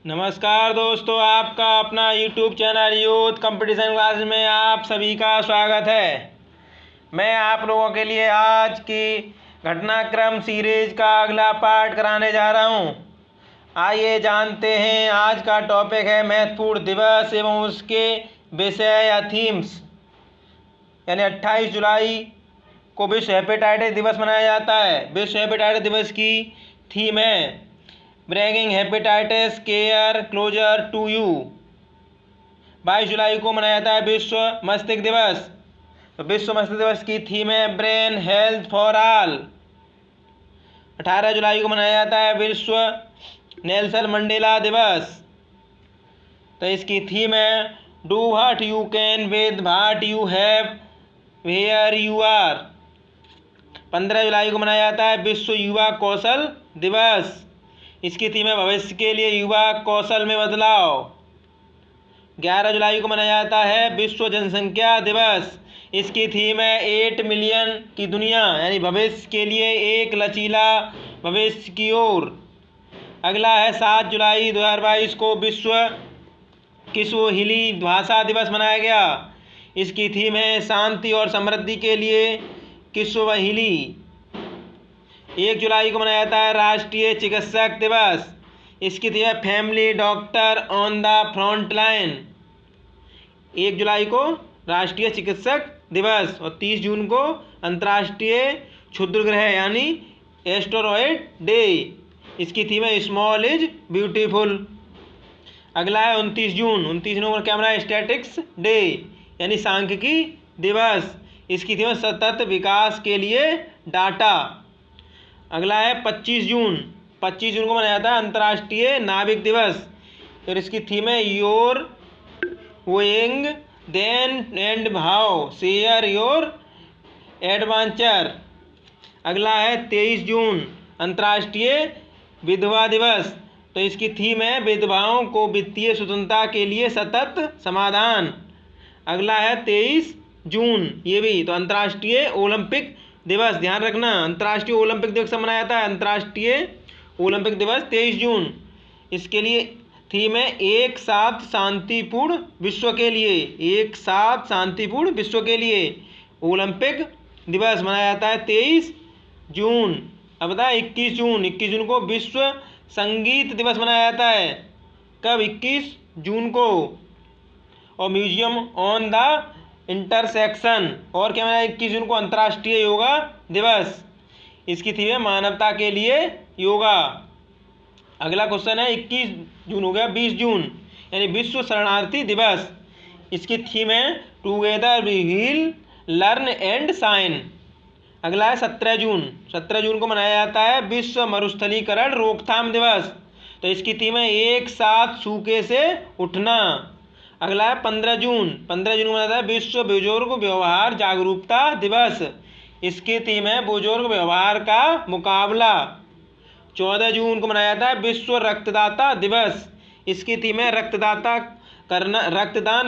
नमस्कार दोस्तों, आपका अपना YouTube channel youth competition class में आप सभी का स्वागत है। मैं आप लोगों के लिए आज की घटनाक्रम सीरीज का अगला पार्ट कराने जा रहा हूं। आइए जानते हैं। आज का टॉपिक है महत्वपूर्ण दिवस एवं उसके विषय या थीम्स। यानी 28 जुलाई को विश्व हेपेटाइटिस दिवस मनाया जाता है। विश्व हेपेटाइटिस दिवस की थीम है bringing hepatitis care closer to you. 22 जुलाई को मनाया जाता है विश्व मस्तिष्क दिवस। तो विश्व मस्तिष्क दिवस की थीम है ब्रेन हेल्थ फॉर ऑल। 18 जुलाई को मनाया जाता है विश्व नेल्सन मंडेला दिवस। तो इसकी थीम है do what you can with what you have where you are. 15 जुलाई को मनाया जाता है विश्व युवा कौशल दिवस। इसकी थीम है भविष्य के लिए युवा कौशल में बदलाव। 11 जुलाई को मनाया जाता है विश्व जनसंख्या दिवस। इसकी थीम है 8 मिलियन की दुनिया, यानी भविष्य के लिए एक लचीला भविष्य की ओर। अगला है 7 जुलाई 2022 को विश्व किस्वाहिली भाषा दिवस मनाया गया। इसकी थीम है शांति और समृद्धि के लिए किस्वाहिली। 1 जुलाई को मनाया जाता है राष्ट्रीय चिकित्सक दिवस। इसकी थीम है family doctor on the front line. 1 जुलाई को राष्ट्रीय चिकित्सक दिवस और 30 जून को अंतर्राष्ट्रीय क्षुद्र ग्रह यानी एस्टेरॉयड डे। इसकी थीम है स्मॉल इज ब्यूटीफुल। अगला है 29 जून। 29 जून को क्या मनाया? स्टैटिक्स डे यानी सांख्यिकी दिवस। इसकी थीम है सतत विकास के लिए डाटा। अगला है 25 जून। 25 जून को मनाया जाता है अंतर्राष्ट्रीय नाविक दिवस और इसकी थीम है your going then and how share your adventure. अगला है 23 जून अंतर्राष्ट्रीय विधवा दिवस। तो इसकी थीम है विधवाओं को वित्तीय स्वतंत्रता के लिए सतत समाधान। अगला है 23 जून, ये भी तो अंतर्राष्ट्रीय ओलंपिक दिवस। ध्यान रखना, अंतर्राष्ट्रीय ओलंपिक दिवस मनाया जाता है अंतर्राष्ट्रीय ओलंपिक दिवस 23 जून। इसके लिए थीम है एक साथ शांतिपूर्ण विश्व के लिए। एक साथ शांतिपूर्ण विश्व के लिए ओलंपिक दिवस मनाया जाता है 23 जून। अब बता 21 जून। 21 जून को विश्व संगीत दिवस मनाया जाता है। कब? 21 जून को। और म्यूजियम ऑन द इंटरसेक्शन। और क्या मनाया 21 जून को? अंतर्राष्ट्रीय योगा दिवस। इसकी थीम है मानवता के लिए योगा। अगला क्वेश्चन है 21 जून हो गया 20 जून यानी विश्व शरणार्थी दिवस। इसकी थीम है together we will learn and shine. अगला है 17 जून। 17 जून को मनाया जाता है विश्व मरुस्थलीकरण रोकथाम दिवस। तो इसकी थीम है एक साथ सूखे से उठना। अगला है 15 जून। 15 जून को मनाया जाता है विश्व बुजुर्ग व्यवहार जागरूकता दिवस। इसकी थीम है बुजुर्ग व्यवहार का मुकाबला। 14 जून को मनाया जाता है विश्व रक्तदाता दिवस। इसकी थीम है रक्तदान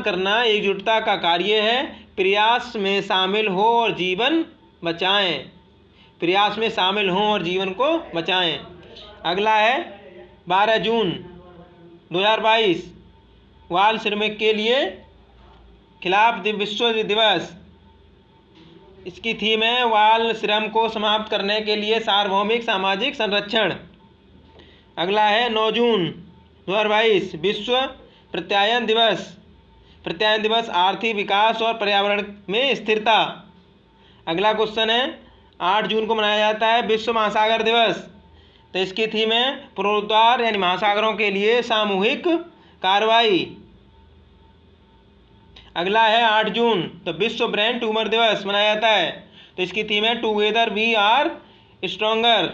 करना एकजुटता का कार्य है, प्रयास में शामिल हो और जीवन बचाएं। प्रयास में शामिल हों और जीवन को बचाएं। अगला है 12 जून 2022 बाल श्रमिक के लिए खिलाफ विश्व दिवस। इसकी थीम है बाल श्रम को समाप्त करने के लिए सार्वभौमिक सामाजिक संरक्षण। अगला है 9 जून 2022 विश्व प्रत्यायन दिवस। प्रत्यायन दिवस आर्थिक विकास और पर्यावरण में स्थिरता। अगला क्वेश्चन है 8 जून को मनाया जाता है विश्व महासागर दिवस। तो इसकी थीम है पुनरुद्धार यानी महासागरों के लिए सामूहिक कार्रवाई। अगला है 8 जून तो विश्व ब्रेन ट्यूमर दिवस मनाया जाता है। तो इसकी थीम है टुगेदर वी आर स्ट्रॉन्गर।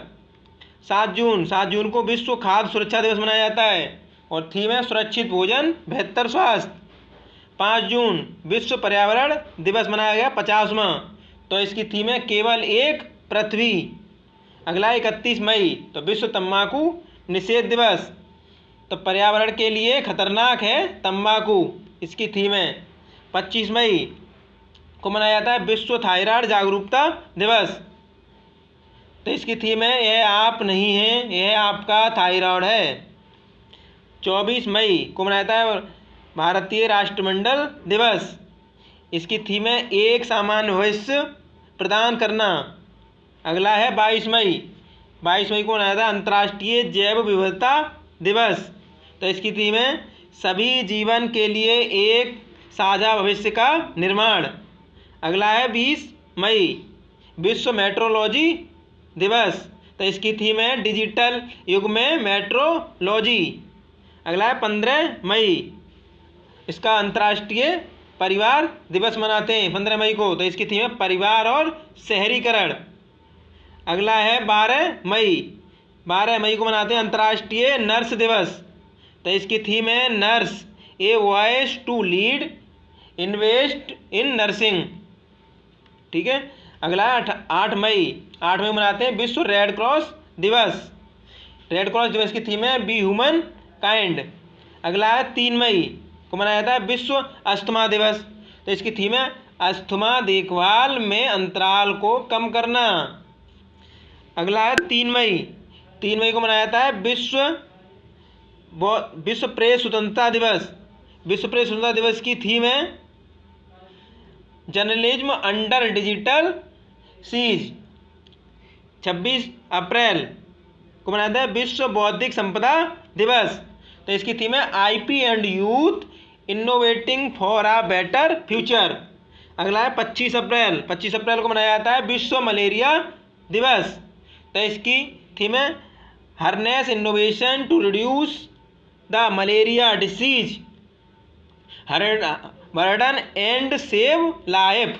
7 जून को विश्व खाद्य सुरक्षा दिवस मनाया जाता है और थीम है सुरक्षित भोजन बेहतर स्वास्थ्य। 5 जून विश्व पर्यावरण दिवस मनाया गया 50वां। तो इसकी थीम है केवल एक पृथ्वी। अगला 31 मई तो विश्व तंबाकू निषेध दिवस। तो पर्यावरण के लिए खतरनाक है तंबाकू। इसकी थीम है 25 मई को मनाया जाता है विश्व थायराइड जागरूकता दिवस। तो इसकी थीम है यह आप नहीं है, यह आपका थायराइड है। 24 मई को मनाया जाता है भारतीय राष्ट्रमंडल दिवस। इसकी थीम है एक सामान्य भविष्य प्रदान करना। अगला है 22 मई। 22 मई को मनाया जाता है अंतर्राष्ट्रीय जैव विविधता दिवस। तो इसकी थीम है सभी जीवन के लिए एक साझा भविष्य का निर्माण। अगला है 20 मई, विश्व मेट्रोलॉजी दिवस। तो इसकी थीम है डिजिटल युग में मेट्रोलॉजी। अगला है 15 मई, इसका अंतर्राष्ट्रीय परिवार दिवस मनाते हैं 15 मई को। तो इसकी थीम है परिवार और शहरीकरण। अगला है 12 मई। 12 मई को मनाते हैं अंतर्राष्ट्रीय नर्स दिवस। तो इसकी थीम है nurse a voice to lead invest in nursing. ठीक है। अगला है 8 मई। 8 मई मनाते हैं विश्व रेड क्रॉस दिवस। रेड क्रॉस दिवस की थीम है बी ह्यूमन काइंड। अगला है 3 मई को मनाया जाता है विश्व अस्थमा दिवस। तो इसकी थीम है अस्थमा देखभाल में अंतराल को कम करना। अगला है 3 मई। 3 मई को मनाया जाता है विश्व प्रेस स्वतंत्रता दिवस। विश्व प्रेस स्वतंत्रता दिवस की थीम है जर्नलिज्म अंडर डिजिटल सीज। 26 अप्रैल को मनाया जाता है विश्व बौद्धिक संपदा दिवस। तो इसकी थीम है IP and youth innovating for a better future. अगला है 25 अप्रैल। 25 अप्रैल को मनाया जाता है विश्व मलेरिया दिवस। तो इसकी थीम है harness innovation to reduce the malaria disease burden and save life.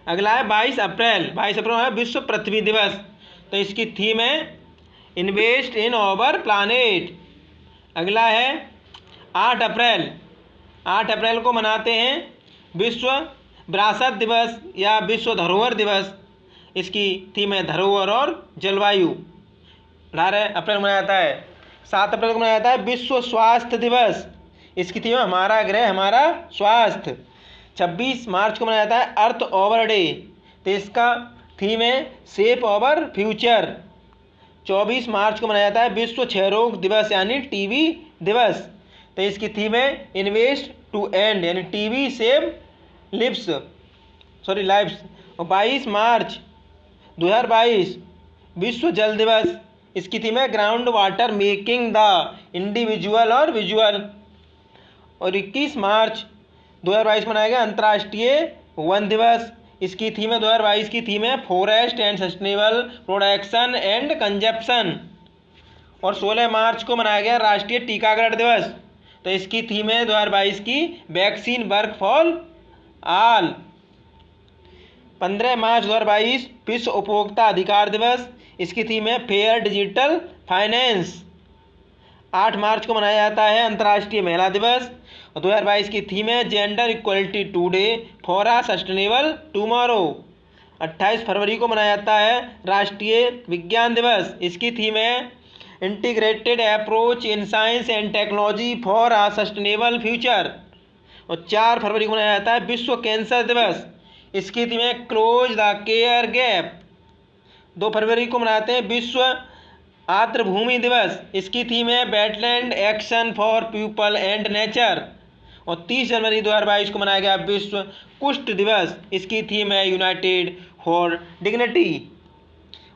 अगला है 22 अप्रैल। 22 अप्रैल है विश्व पृथ्वी दिवस। तो इसकी थीम है इन्वेस्ट इन आवर प्लानेट। अगला है 8 अप्रैल। 8 अप्रैल को मनाते हैं विश्व विरासत दिवस या विश्व धरोहर दिवस। इसकी थीम है धरोहर और जलवायु। 18 अप्रैल को मनाया जाता है। 7 अप्रैल को मनाया जाता है विश्व स्वास्थ्य दिवस। इसकी थीम है हमारा ग्रह हमारा स्वास्थ्य। 26 मार्च को मनाया जाता है अर्थ ओवर डे। तो इसका थीम है सेफ ओवर फ्यूचर। 24 मार्च को मनाया जाता है विश्व क्षय रोग दिवस यानी टीबी दिवस। तो इसकी थीम है इन्वेस्ट टू एंड यानी टीबी सेव लाइव्स। और 22 मार्च 2022 विश्व जल दिवस। इसकी थीम है ground water making the individual और विजुअल। और 21 मार्च 2022 को मनाया गया अंतर्राष्ट्रीय वन दिवस। इसकी थीम है 2022 की थीम है forest and sustainable production and consumption. और 16 मार्च को मनाया गया राष्ट्रीय टीकाकरण दिवस। तो इसकी थीम है 2022 की वैक्सीन वर्क फॉर ऑल। 15 मार्च 2022 विश्व उपभोक्ता अधिकार दिवस। इसकी थीम है फेयर डिजिटल फाइनेंस। 8 मार्च को मनाया जाता है अंतर्राष्ट्रीय महिला दिवस। और 2022 की थीम है gender equality today for a sustainable tomorrow. 28 फरवरी को मनाया जाता है राष्ट्रीय विज्ञान दिवस। इसकी थीम है integrated approach in science and technology for a sustainable future. और 4 फरवरी को मनाया जाता है विश्व कैंसर दिवस। इसकी थीम है क्लोज द केयर गैप। 2 फरवरी को मनाते हैं विश्व आर्द्रभूमि दिवस। इसकी थीम है wetland action for people and nature. और 30 जनवरी 2022 को मनाया गया विश्व कुष्ठ दिवस। इसकी थीम है यूनाइटेड फॉर डिग्निटी।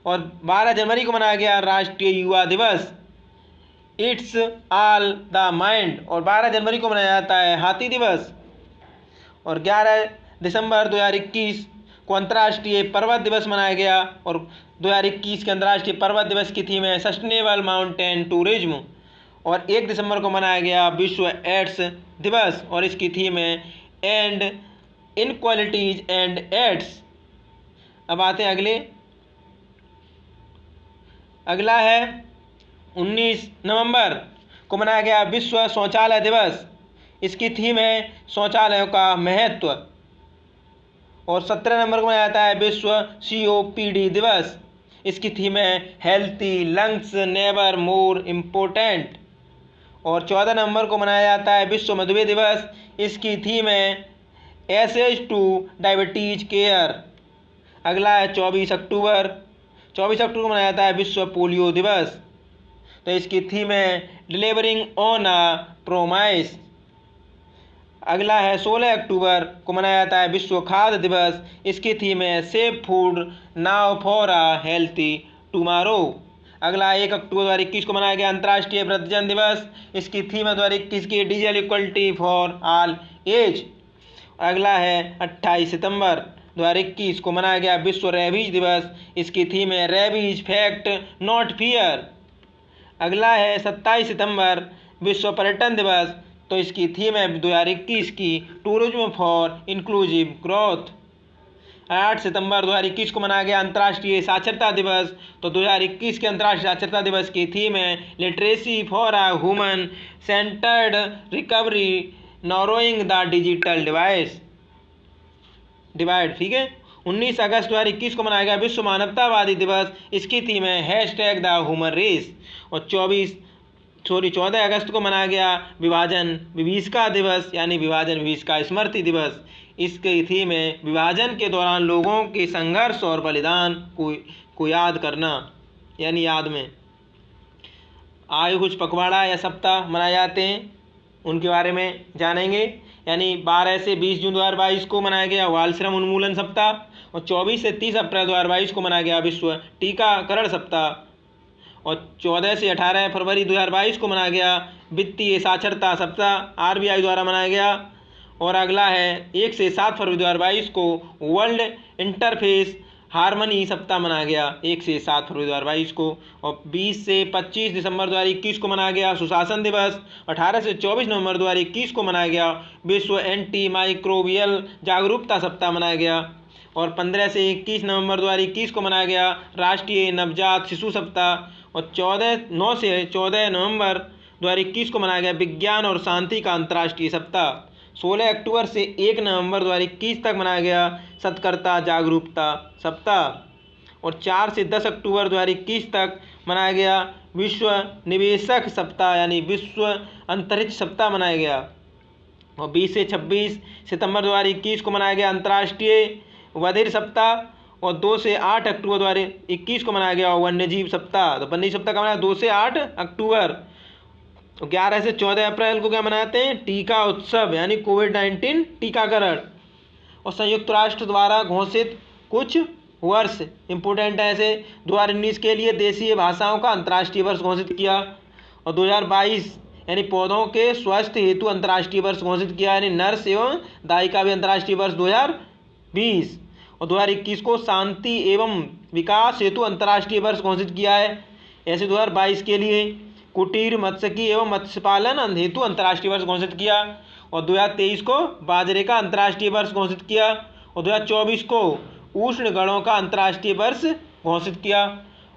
और 12 जनवरी को मनाया गया राष्ट्रीय युवा दिवस। It's all the mind. और 12 जनवरी को मनाया जाता है हाथी दिवस। और 11 दिसंबर 2021 को अंतर्राष्ट्रीय पर्वत दिवस मनाया गया। और 2021 के अंतर्राष्ट्रीय पर्वत दिवस की थीम है सस्टेनेबल माउंटेन टूरिज्म। और 1 दिसंबर को मनाया गया विश्व एड्स दिवस। और इसकी थीम है एंड इनक्वालिटीज एंड एड्स। अब आते हैं अगला है 19 नवंबर को मनाया गया विश्व शौचालय दिवस। इसकी थीम है शौचालयों का महत्व। और 17 नवंबर को मनाया जाता है विश्व COPD दिवस। इसकी थीम है healthy lungs never more important. और 14 नवंबर को मनाया जाता है विश्व मधुमेह दिवस। इसकी थीम है एसेज टू डायबिटीज केयर। अगला है 24 अक्टूबर। 24 अक्टूबर को मनाया जाता है विश्व पोलियो दिवस। तो इसकी थीम है डिलीवरिंग ऑन अ प्रोमाइस। अगला है 16 अक्टूबर को मनाया जाता है विश्व खाद्य दिवस। इसकी थीम है safe food now for a healthy tomorrow. अगला 1 अक्टूबर 2021 को मनाया गया अंतर्राष्ट्रीय वृद्धजन दिवस। इसकी थीम है 2021 की digital equality for all age. अगला है 28 सितंबर 2021 को मनाया गया विश्व रेबीज दिवस। इसकी थीम है रेबीज फैक्ट नॉट फियर। अगला है 27 सितंबर विश्व पर्यटन दिवस। तो इसकी थीम है 2021 की टूरिज्म फॉर इंक्लूसिव ग्रोथ। 8 सितंबर 2021 को मनाया गया अंतर्राष्ट्रीय साक्षरता दिवस। तो 2021 के अंतर्राष्ट्रीय साक्षरता दिवस की थीम है literacy for a human centred recovery narrowing the digital divide. ठीक है। 19 अगस्त 2021 को मनाया गया विश्व मानवतावादी दिवस। इसकी थीम है हैशटैग द ह्यूमन रेस। और 14 अगस्त को मनाया गया विभाजन विभीषिका दिवस यानी विभाजन विभीषिका स्मृति दिवस। इसकी थीम है विभाजन के दौरान लोगों के संघर्ष और बलिदान को याद करना यानी याद में। आयु कुछ पखवाड़ा या सप्ताह मनाए जाते हैं उनके बारे में जानेंगे। यानी 12 से 20 जून 2022 को मनाया गया बाल श्रम उन्मूलन सप्ताह। और 24 से 30 अप्रैल 2022 को मनाया गया विश्व टीकाकरण सप्ताह। और 14 से 18 फरवरी 2022 को मनाया गया वित्तीय साक्षरता सप्ताह RBI द्वारा मनाया गया। और अगला है 1 से 7 फरवरी 2022 को वर्ल्ड इंटरफेस हारमनी सप्ताह मनाया गया 1 से 7 फरवरी 2022 को। और 20 से 25 दिसंबर 2021 को मनाया गया सुशासन दिवस। 18 से 24 नवंबर 2021 को मनाया गया विश्व एंटी माइक्रोबियल जागरूकता सप्ताह मनाया गया। और 15 से 21 नवंबर 2021 को मनाया गया राष्ट्रीय नवजात शिशु सप्ताह। और 9 से 14 नवंबर 2021 को मनाया गया विज्ञान और शांति का अंतर्राष्ट्रीय सप्ताह। 16 अक्टूबर से 1 नवंबर 2021 तक मनाया गया सतर्कता जागरूकता सप्ताह। और 4 से 10 अक्टूबर 2021 तक मनाया गया विश्व निवेशक सप्ताह यानी विश्व अंतरिक्ष सप्ताह मनाया गया। और 20 से 26 सितंबर 2021 को मनाया गया अंतर्राष्ट्रीय बधिर सप्ताह। और 2 से 8 अक्टूबर 2021 को मनाया गया वन्यजीव सप्ताह। तो वन्यजीव सप्ताह का मनाया 2 से 8 अक्टूबर। तो 11 से 14 अप्रैल को क्या मनाते हैं टीका उत्सव यानी कोविड-19 टीकाकरण। और संयुक्त राष्ट्र द्वारा घोषित कुछ वर्ष इम्पोर्टेंट है ऐसे 2019 के लिए देशीय भाषाओं का अंतर्राष्ट्रीय वर्ष घोषित किया। और 2022 यानी पौधों के स्वास्थ्य हेतु अंतर्राष्ट्रीय वर्ष घोषित किया यानी नर्स एवं दायिका भी अंतर्राष्ट्रीय वर्ष 2020। और 2021 को शांति एवं विकास हेतु अंतर्राष्ट्रीय वर्ष घोषित किया है। ऐसे 2022 के लिए कुटीर मत्स्यिकी एवं मत्स्य पालन हेतु अंतर्राष्ट्रीय वर्ष घोषित किया। और 2023 को बाजरे का अंतर्राष्ट्रीय वर्ष घोषित किया। और 2024 को उष्ण गणों का अंतर्राष्ट्रीय वर्ष घोषित किया।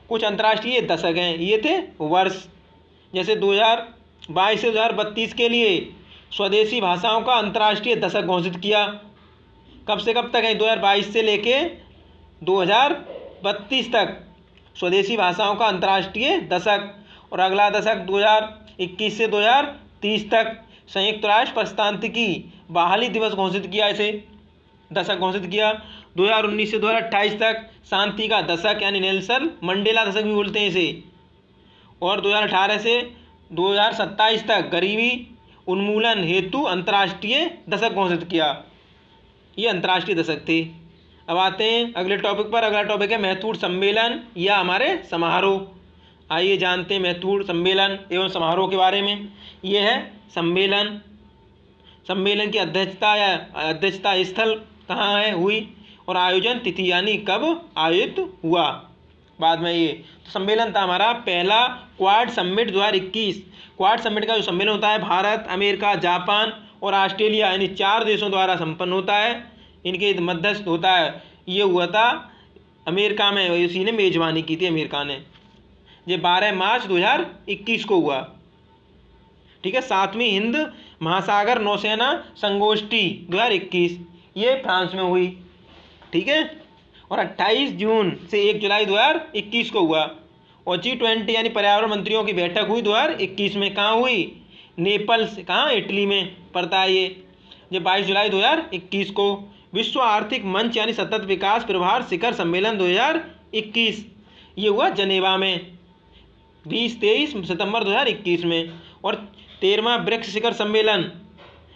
कुछ अंतर्राष्ट्रीय दशक हैं ये थे वर्ष। जैसे 2022 से 2032 के लिए स्वदेशी भाषाओं का अंतर्राष्ट्रीय दशक घोषित किया। कब से कब तक है 2022 से लेके 2032 तक स्वदेशी भाषाओं का अंतर्राष्ट्रीय दशक। और अगला दशक 2021 से 2030 तक संयुक्त राष्ट्र प्रशांतिकी बहाली दिवस घोषित किया इसे दशक घोषित किया। 2019 से 2028 तक शांति का दशक यानी नेल्सन मंडेला दशक भी बोलते हैं इसे। और 2018 से 2027 तक गरीबी उन्मूलन हेतु अंतर्राष्ट्रीय दशक घोषित किया। ये अंतर्राष्ट्रीय दशक थे। अब आते हैं अगले टॉपिक पर। अगला टॉपिक है महत्वपूर्ण सम्मेलन या हमारे समारोह। आइए जानते हैं महत्वपूर्ण सम्मेलन एवं समारोह के बारे में। ये है सम्मेलन। सम्मेलन की अध्यक्षता स्थल कहाँ है हुई और आयोजन तिथि यानी कब आयोजित हुआ बाद में। ये तो सम्मेलन था हमारा पहला क्वाड समिट 2021। क्वाड समिट का जो सम्मेलन होता है भारत अमेरिका जापान और ऑस्ट्रेलिया यानी 4 देशों द्वारा संपन्न होता है। इनके मध्यस्थ होता है। ये हुआ था अमेरिका में, इसी ने मेजबानी की थी अमेरिका ने। ये 12 मार्च 2021 को हुआ। ठीक है। 7वीं हिंद महासागर नौसेना संगोष्ठी 2021 ये फ्रांस में हुई। ठीक है। और 28 जून से 1 जुलाई 2021 को हुआ। और G20 यानी पर्यावरण मंत्रियों की बैठक हुई 2021 में। कहाँ हुई नेपल्स कहाँ इटली में पड़ता है ये 22 जुलाई 2021 को। विश्व आर्थिक मंच यानी सतत विकास प्रभार शिखर सम्मेलन 2021 ये हुआ जनेवा में 20-23 सितंबर 2021 में। और 13वां ब्रिक्स शिखर सम्मेलन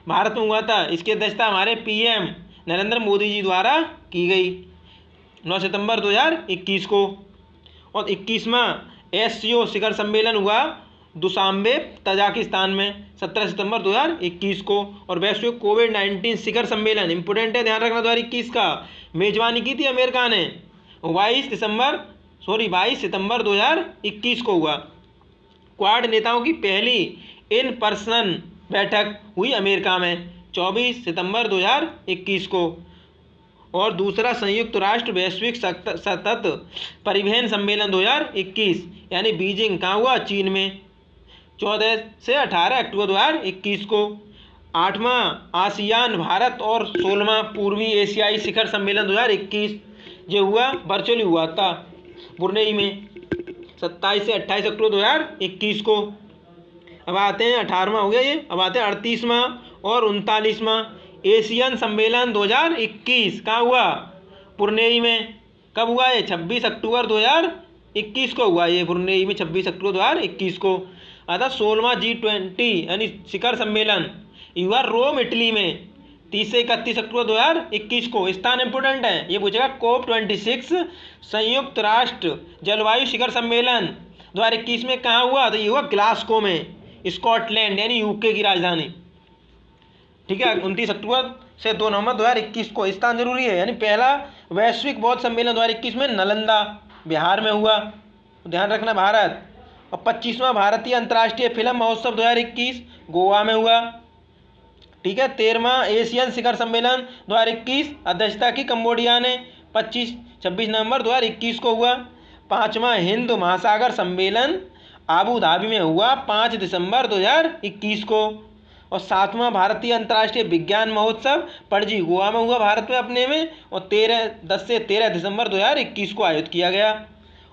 भारत में हुआ था। इसकी अध्यक्षता हमारे पीएम नरेंद्र मोदी जी द्वारा की गई 9 सितंबर 2021 को। और 21वां एससीओ शिखर सम्मेलन हुआ दुशांबे तजाकिस्तान में 17 सितंबर 2021 को। और वैश्विक कोविड-19 शिखर सम्मेलन इंपोर्टेंट है, ध्यान रखना, 2021 का मेजबानी की थी अमेरिका ने। 22 सितंबर 2021 को हुआ। क्वाड नेताओं की पहली इन पर्सन बैठक हुई अमेरिका में 24 सितंबर 2021 को। और दूसरा संयुक्त राष्ट्र वैश्विक सतत परिवहन सम्मेलन 2021 यानी बीजिंग कहाँ हुआ, चीन में 14 से 18 अक्टूबर 2021 को। 8वां आसियान भारत और 16वां पूर्वी एशियाई शिखर सम्मेलन 2021 जो हुआ वर्चुअली हुआ था ब्रुनेई में 27 से 28 अक्टूबर 2021 को। अब आते हैं 18वां हो गया ये। अब आते हैं 38वां और 39वां एशियन सम्मेलन 2021 कहाँ हुआ, ब्रुनेई में। कब हुआ ये, 26 अक्टूबर 2021 को हुआ ये, ब्रुनेई में 26 अक्टूबर 2021 को। अतः 16वां G20 यानी शिखर सम्मेलन युवा रोम इटली में 30 से 31 अक्टूबर 2021 को। स्थान इंपोर्टेंट है, ये पूछेगा COP26 संयुक्त राष्ट्र जलवायु शिखर सम्मेलन 2021 में कहाँ हुआ, तो ये हुआ ग्लासगो में, स्कॉटलैंड यानी यूके की राजधानी। ठीक है, 29 अक्टूबर से 2 नवंबर 2021 को। स्थान जरूरी है, यानी पहला वैश्विक बौद्ध सम्मेलन 2021 में नालंदा बिहार में हुआ, ध्यान रखना, भारत। और 25वां भारतीय अंतर्राष्ट्रीय फिल्म महोत्सव 2021 गोवा में हुआ। ठीक है, 13वां एशियन शिखर सम्मेलन 2021 अध्यक्षता की कंबोडिया ने 26 नवंबर 2021 को हुआ। 5वां हिंद महासागर सम्मेलन आबू धाबी में हुआ 5 दिसंबर 2021 को। और 7वां भारतीय अंतर्राष्ट्रीय विज्ञान महोत्सव पणजी गोवा में हुआ, भारत में अपने में, और 10 से 13 दिसंबर 2021 को आयोजित किया गया।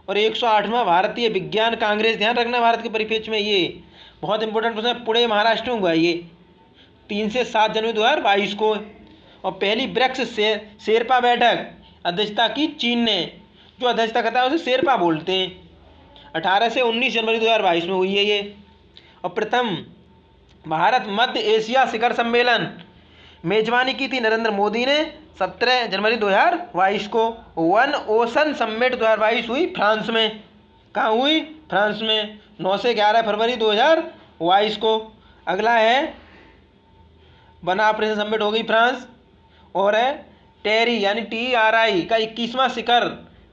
और 108वां भारतीय विज्ञान कांग्रेस, ध्यान रखना भारत के परिप्रेक्ष्य में ये बहुत इंपॉर्टेंट प्रश्न है, पुणे महाराष्ट्र में हुआ ये 3 से 7 जनवरी 2022 को। और पहली ब्रिक्स शेरपा बैठक अध्यक्षता की चीन ने, जो अध्यक्षता करता है उसे शेरपा बोलते हैं, 18 से 19 जनवरी 2022 में हुई है ये। और प्रथम भारत मध्य एशिया शिखर सम्मेलन मेजबानी की थी नरेंद्र मोदी ने 17 जनवरी 2022 को। वन ओशन समिट 2022 हुई फ्रांस में, कहाँ हुई, फ्रांस में 9 से 11 फरवरी 2022 को। अगला है वन ऑपरेशन समिट हो गई फ्रांस। और है टेरी यानी TRI का 21वां शिखर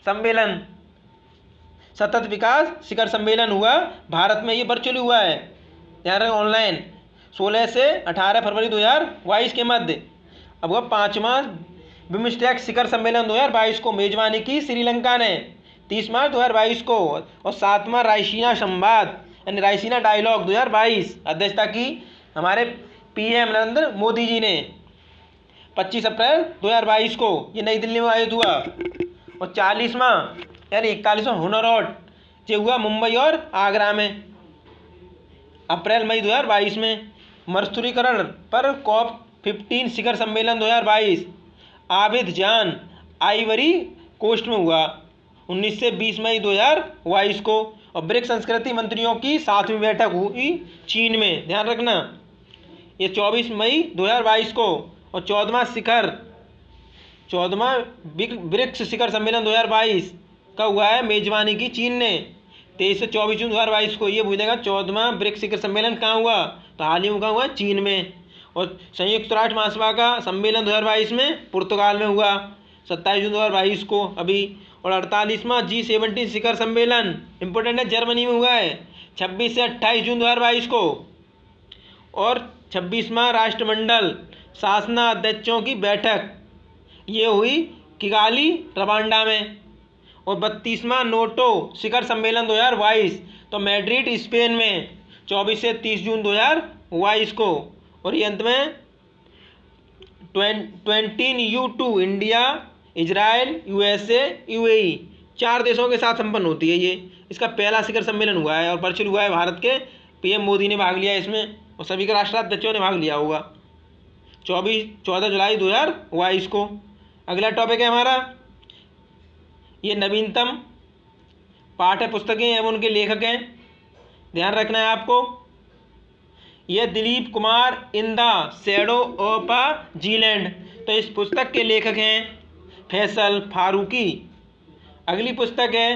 सम्मेलन सतत विकास शिखर सम्मेलन हुआ भारत में, ये वर्चुअली हुआ है, ध्यान रखें, ऑनलाइन 16 से 18 फरवरी 2022 के मध्य। अब वह 5वां बिम्स्टेक शिखर सम्मेलन 2022 को मेजबानी की श्रीलंका ने 30 मार्च 2022 को। और 7वां रायसीना संवाद यानी रायसीना डायलॉग 2022 अध्यक्षता की हमारे पीएम नरेंद्र मोदी जी ने 25 अप्रैल 2022 को, ये नई दिल्ली में आयोजित हुआ। और 40वां यानी 41वां हुनर हाट जो हुआ मुंबई और आगरा में अप्रैल मई 2022 में। मजदूरीकरण पर COP15 शिखर सम्मेलन 2022 आबिदजान आइवरी कोस्ट में हुआ 19 से 20 मई 2022 को। और ब्रिक्स संस्कृति मंत्रियों की 7वीं बैठक हुई चीन में, ध्यान रखना, ये 24 मई 2022 को। और 14वां ब्रिक्स शिखर सम्मेलन 2022 का हुआ है मेजबानी की चीन ने 23 से 24 जून 2022 को। ये पूछेगा 14वां ब्रिक्स शिखर सम्मेलन कहाँ हुआ, तो हाल ही में कहाँ हुआ, चीन में। और संयुक्त राष्ट्र महासभा का सम्मेलन 2022 में पुर्तगाल में हुआ 27 जून 2022 को अभी। और 48वां G17 शिखर सम्मेलन इंपोर्टेंट है, जर्मनी में हुआ है 26 से 28 जून 2022 को। और 26वां राष्ट्रमंडल शासनाध्यक्षों की बैठक ये हुई किगाली रवांडा में। और 32वां नोटो शिखर सम्मेलन 2022 तो मैड्रिड स्पेन में 24 से 30 जून 2022 को। और ये अंत में 20U2 India, Israel, USA, UAE 4 देशों के साथ संपन्न होती है ये। इसका पहला शिखर सम्मेलन हुआ है और वर्चुअल हुआ है, भारत के पीएम मोदी ने भाग लिया इसमें और सभी के राष्ट्राध्यक्षों ने भाग लिया होगा 14 जुलाई 2022 को। अगला टॉपिक है हमारा ये नवीनतम पाठ्य पुस्तकें एवं उनके लेखक हैं ध्यान रखना है आपको। यह Dilip Kumar in the shadow of a Zealand, तो इस पुस्तक के लेखक हैं फैसल फारूकी। अगली पुस्तक है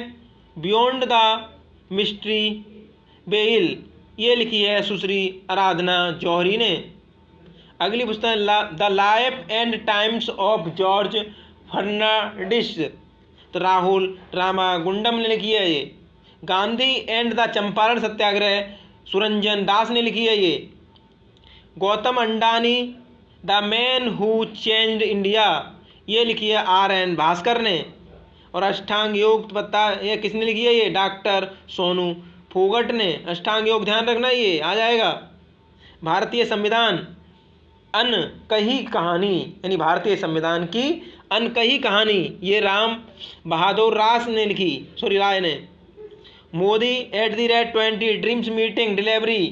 बियॉन्ड द मिस्ट्री बेइल, ये लिखी है सुश्री आराधना जौहरी ने। अगली पुस्तक the life and times of George Fernandes, तो राहुल रामागुंडम ने लिखी है ये। गांधी एंड द चंपारण सत्याग्रह, सुरंजन दास ने लिखी है ये। Gautam Adani the man who changed India, ये लिखी है RN भास्कर ने। और अष्टांग योग पत्ता, ये किसने लिखी है? ये डॉक्टर सोनू फोगट ने। अष्टांग योग ध्यान रखना, ये आ जाएगा। भारतीय संविधान अनकही कहानी, यानी भारतीय संविधान की अनकही कहानी, ये राम बहादुर राय ने। Modi @20 dreams meeting delivery,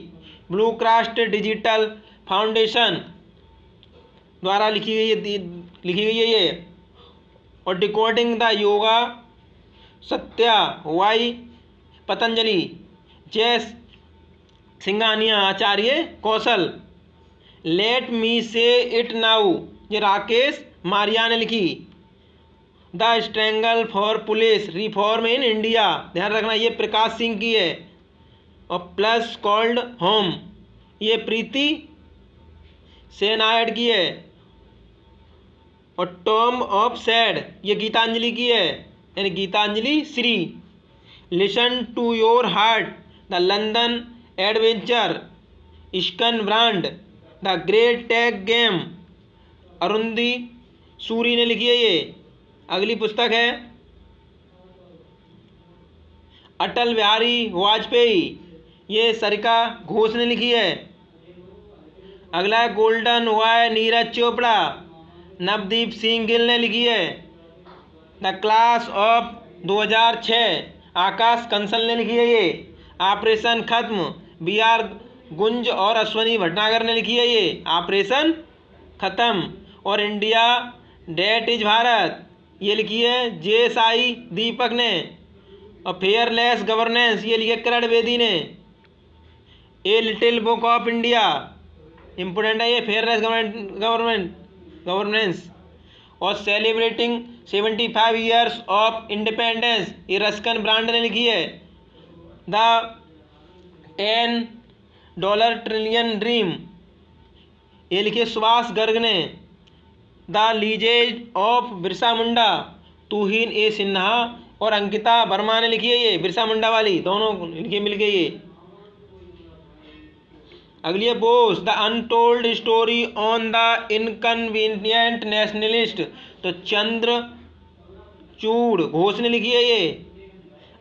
blue cross digital foundation द्वारा लिखी गई है ये। और डिकोडिंग द योगा सत्या वाई पतंजलि, जय सिंघानिया आचार्य कौशल। लेट मी से इट नाउ, ये राकेश मारिया ने लिखी। The strangle for police reform in India, ध्यान रखना ये प्रकाश सिंह की है। और प्लस कॉल्ड होम, ये प्रीति सेनायड की है। और टॉम ऑफ सैड, ये गीतांजलि की है, यानी Geetanjali Shree. Listen to your heart, the London adventure, Ruskin Bond. The great tech game, अरुंधी सूरी ने लिखी है ये। अगली पुस्तक है अटल बिहारी वाजपेयी, ये सरिता घोष ने लिखी है। अगला है गोल्डन वाय नीरज चोपड़ा, नवदीप सिंह गिल ने लिखी है। द क्लास ऑफ 2006, आकाश कंसल ने लिखी है ये। ऑपरेशन खत्म, BR गुंज और अश्वनी भटनागर ने लिखी है ये। ऑपरेशन खत्म। और इंडिया डेट इज भारत, ये लिखी है JSI दीपक ने। और फेयरलेस गवर्नेंस, ये लिखी है किरण बेदी ने। A little book of India, important है ये, फेयरलेस गवर्नेंस। और सेलिब्रेटिंग 75 ईयर्स ऑफ इंडिपेंडेंस, ये रस्किन ब्रांड ने लिखी है। द $10 ट्रिलियन ड्रीम, ये लिखिए सुभाष गर्ग ने। The leases of Birsa Munda, तुहिन ए सिन्हा और अंकिता वर्मा ने लिखी है ये। बिरसा मुंडा वाली दोनों लिखी मिल गई ये। अगली है Bose the untold story on the inconvenient nationalist, तो चंद्रचूड़ घोष ने लिखी है ये।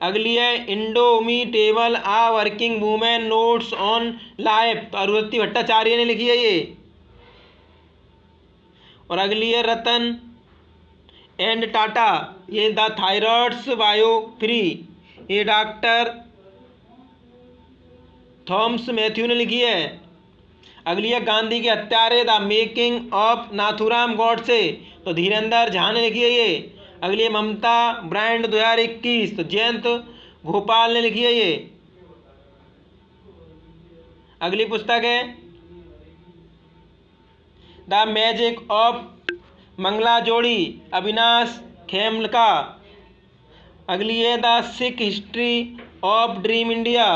अगली है indomitable a working women notes on life, तो अरुंधति भट्टाचार्य ने लिखी है ये। और अगली है रतन एंड टाटा, ये द थायरॉइड्स बायो फ्री, ये डॉक्टर थॉमस मैथ्यू ने लिखी है। अगली है गांधी के हत्यारे the making of Nathuram Godse, तो धीरेन्द्र झा ने लिखी है ये। अगली है ममता ब्रांड 2021, तो जयंत भोपाल ने लिखी है ये। अगली पुस्तक है द मैजिक ऑफ मंगला जोड़ी, अविनाश खेमका। अगली है the Sikh history of dream India,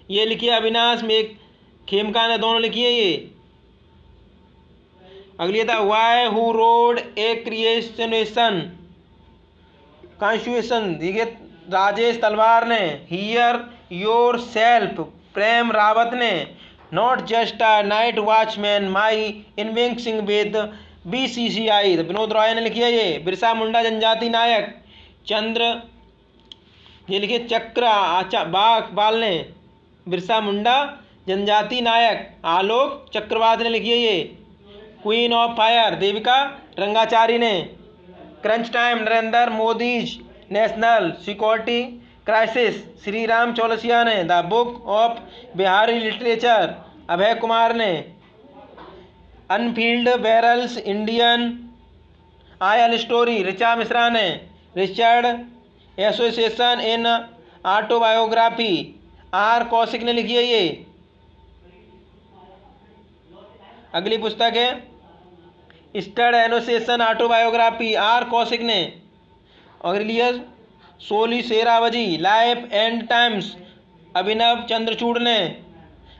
ये लिखी है अविनाश खेमका ने, दोनों लिखी है ये। अगली है the why who wrote a constitution, देखिए राजेश तलवार ने। Hear yourself, Prem Rawat ने। Not just a night watchman, my innings with BCCI, Vinod Rai ने लिखी है ये। बिरसा मुंडा जनजाति नायक, चंद्र, ये लिखिए चक्र बाल ने। बिरसा मुंडा जनजाति नायक, आलोक चक्रवात ने लिखी है ये। Queen of fire, Devika Rangachari ने। Crunch time, Narendra Modi's national security crisis, Shri Ram Chaulasia ने। The book of Bihari literature, Abhay Kumar ने। Unfilled barrels, Indian oil story, Richa Mishra ने। Richard association in autobiography, R Kaushik ने लिखी है ये। अगली पुस्तक है stud association autobiography, R Kaushik ने। अगली है Soli Sorabjee, life and times, Abhinav Chandrachud ने।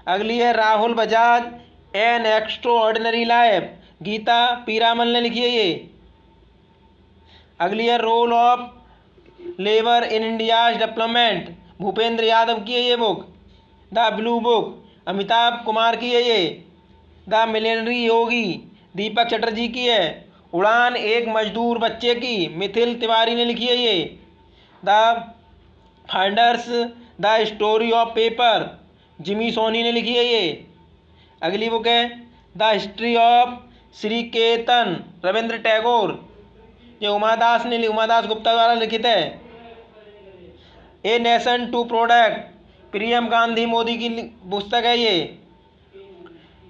अगली है Rahul Bajaj, N extraordinary life, Gita Piramal ने लिखी है ये। अगली है role of labour in India's development, Bhupender Yadav की है ये book. The blue book, Amitabh Kumar की है ये। The millionaire yogi, Deepak Chatterjee की है। उड़ान एक मजदूर बच्चे की, मिथिल तिवारी ने लिखी है ये। The finders the story of paper, Jimmy Soni ने लिखी है ये। अगली बुक है the history of Sriniketan, Ravindra Tagore, ये उमादास गुप्ता द्वारा लिखित है। A nation to protect, Priyam Gandhi Modi की पुस्तक है ये।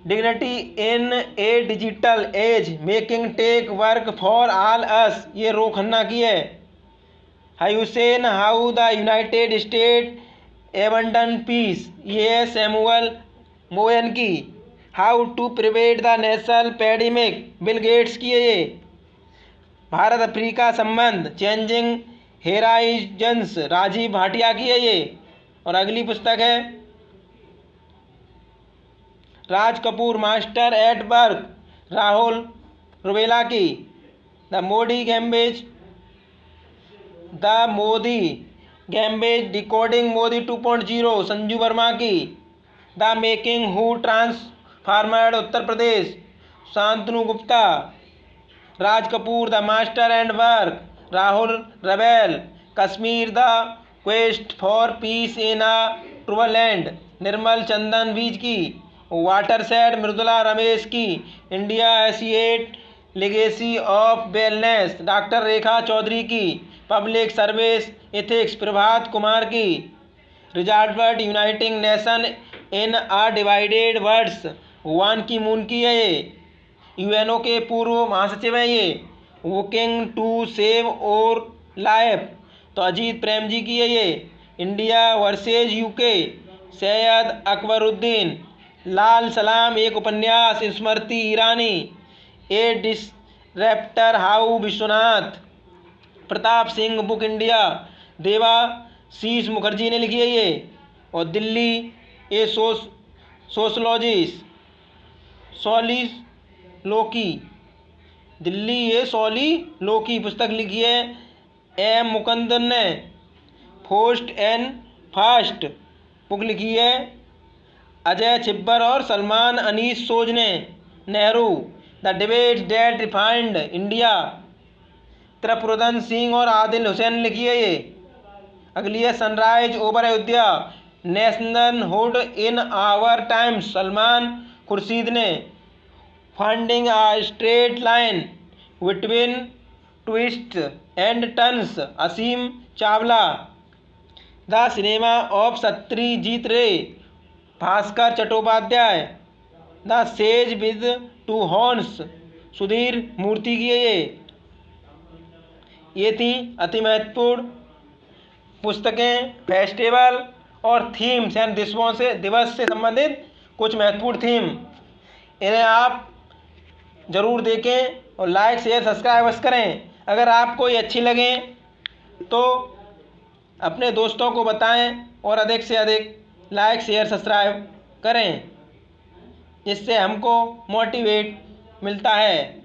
Dignity in a digital age, making tech work for all us, ये रो खन्ना की है। Humane how the United States abandon peace, ये है सैमुअल मोयन की। How to prevent the national pandemic, Bill Gates की है ये। भारत अफ्रीका संबंध, चेंजिंग हेराइजन्स, राजीव भाटिया की है ये। और अगली पुस्तक है Raj Kapoor master at work, Rahul रुबेला की। The Modi gambit decoding Modi 2.0, Sanju Verma की। The making who transformed Uttar Pradesh, Shantanu Gupta. Raj Kapoor the master and work, Rahul रबेल। Kashmir the quest for peace in a troubled land, Nirmal Chandan बीज की। वाटरशेड मृदुला रमेश की। India ancient legacy of wellness, doctor Rekha Chaudhary की। Public service ethics, Prabhat Kumar की। Resolved uniting nation in a divided words, Ban Ki moon की है ये। UNO के पूर्व महासचिव हैं ये। Working to save our life, तो अजीत प्रेम जी की है ये। India versus UK, Syed Akbaruddin. Lal Salaam एक उपन्यास, Smriti Irani. A disruptor how, Vishwanath Pratap Singh book India, Debashish Mukherjee ने लिखी है ये। और दिल्ली ए सोशलॉजिस्ट, सॉली लोकी, दिल्ली ये सॉली लोकी पुस्तक लिखी है एम मुकुंदन ने। फोस्ट एंड फास्ट बुक लिखी है अजय छिब्बर और सलमान अनीस सोज ने। Nehru the debates that defined India, Tripurdaman Singh और आदिल हुसैन ने लिखी है ये। अगली है sunrise over Ayodhya, nationhood in our times, Salman Khurshid ने। Finding a straight line between twist and turns, Aseem Chawla. The cinema of Satyajit Ray, Bhaskar Chattopadhyay. The sage with two horns, Sudhir Murthy की है ये थी अति महत्वपूर्ण पुस्तकें, फेस्टिवल और थीम्स एंड दिवस से संबंधित कुछ महत्वपूर्ण थीम। इन्हें आप ज़रूर देखें और लाइक शेयर सब्सक्राइब करें। अगर आपको ये अच्छी लगें तो अपने दोस्तों को बताएं और अधिक से अधिक लाइक शेयर सब्सक्राइब करें, जिससे हमको मोटिवेट मिलता है।